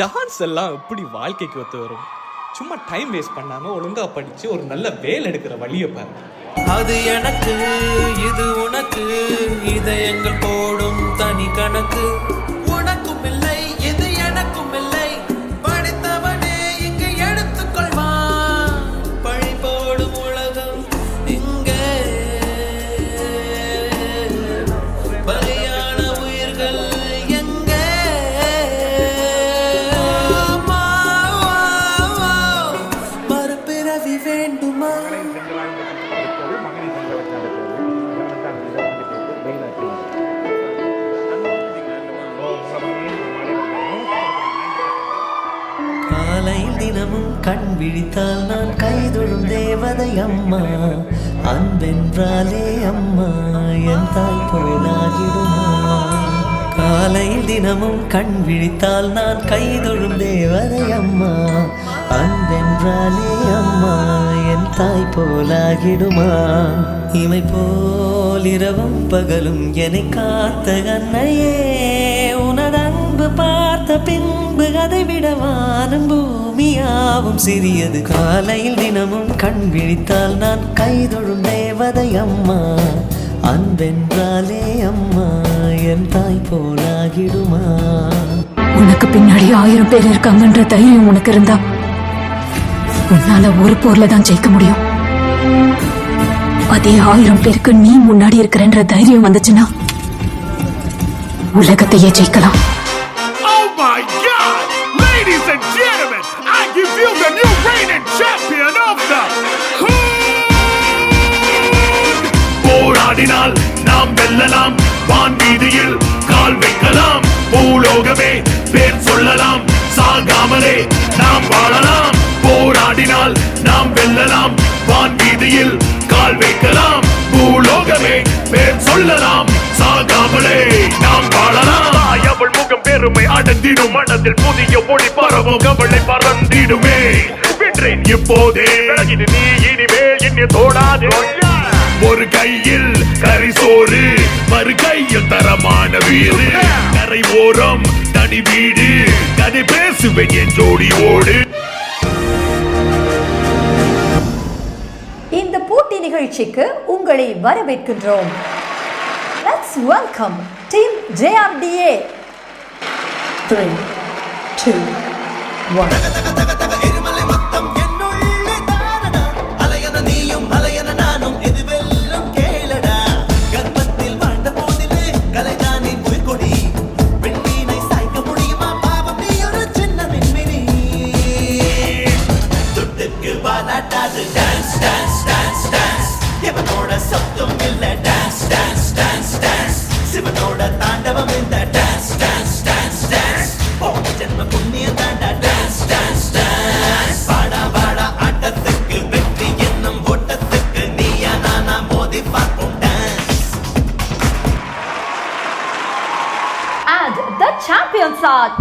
Dance எல்லாம் எப்படி வாழ்க்கைக்கு ஒத்து வரும்? சும்மா டைம் வேஸ்ட் பண்ணாம ஒழுங்கா படிச்சு ஒரு நல்ல வேலை எடுக்கிற வழியை பாரு. அது எனக்கு, இது உனக்கு, இதயங்கள் போடும் தனி கணக்கு. உனக்கும் இல்லை, இது எனக்கும் இல்லை, படித்தவனே இங்கு எடுத்துக்கொள்வான். பழி போடும் உலகம் இங்கே, பலியான உயிர்கள் எங்கே? மறுபிறவி வேண்டுமா? காலையில் தினமும் கண் விழித்தால் நான் கைதொழும் தேவதை அம்மா. அன்பென்றாலே அம்மா என் தாய் போலாகிடுமா? காலையில் தினமும் கண் விழித்தால் நான் கைதொழும் தேவதை அம்மா. அன்பென்றாலே அம்மா என் தாய் போலாகிடுமா? இமை போல் இரவும் பகலும் என்னை காத்த அன்னையே, உனது அன்பு பார்த்த பின்பு அதை விட வானம் பூமியாவும் சிறியது. காலையில் தினமும் கண் விழித்தால் நான் கைதொழும் தேவதை அம்மா. அன்பென்றாலே அம்மா என் தாய் போலாகிடுமா? உனக்கு பின்னாடி 1000 பேர் இருக்காங்கன்ற தைரியம் உனக்கு இருந்தா உன்னால ஒரு போர்ல தான் ஜெயிக்க முடியும். அதே 1000 பேருக்கு நீ முன்னாடி இருக்கிறன்ற தைரியம் வந்துச்சுன்னா உலகத்தையே ஜெயிக்கலாம். Oh my God! Ladies and gentlemen, I give you the new reigning champion of the Hood! போராடினால் நாம் வெல்லலாம், வான் வீதியில் கால் வைக்கலாம், பூலோகமே பேர் சொல்லலாம், சாகாமலே நாம் வாழலாம். போராடினால் நாம் வெல்லலாம், வான் வீதியில் கால் வைக்கலாம், பூலோகமே பேர் சொல்லலாம், சாகாமலே நாம் வாழலாம். அவள் முகம் பெருமை அடந்திடும், மனதில் புதிய ஒளி பரவும், கவலை பறந்திடுமே. வென்றேன் இப்போதே, விலகிடு நீ இனிமேல் என்னை தோடாதே. ஒரு கையில் கரிசோறு, மறு கையில் தரமான வீடு, கரை ஓரம் தனி வீடு, கதை பேசுவேன் என் ஜோடியோடு. இந்த போட்டி நிகழ்ச்சிக்கு உங்களை வரவேற்கின்றோம். Let's welcome Team JRDA. 3, 2, 1. Dance, dance, dance, dance. இவனோட சத்தம் இல்ல, dance, dance, dance, dance. சிவனோட தாண்டவம் இந்த dance, dance, dance, dance. போன ஜென்ம புண்ணியம் தாண்டா dance, dance, dance. பாடா பாடா ஆட்டத்துக்கு வெற்றி என்னும் ஓட்டத்துக்கு நீயா நானா மோதி பார்ப்போம் dance. And the champions are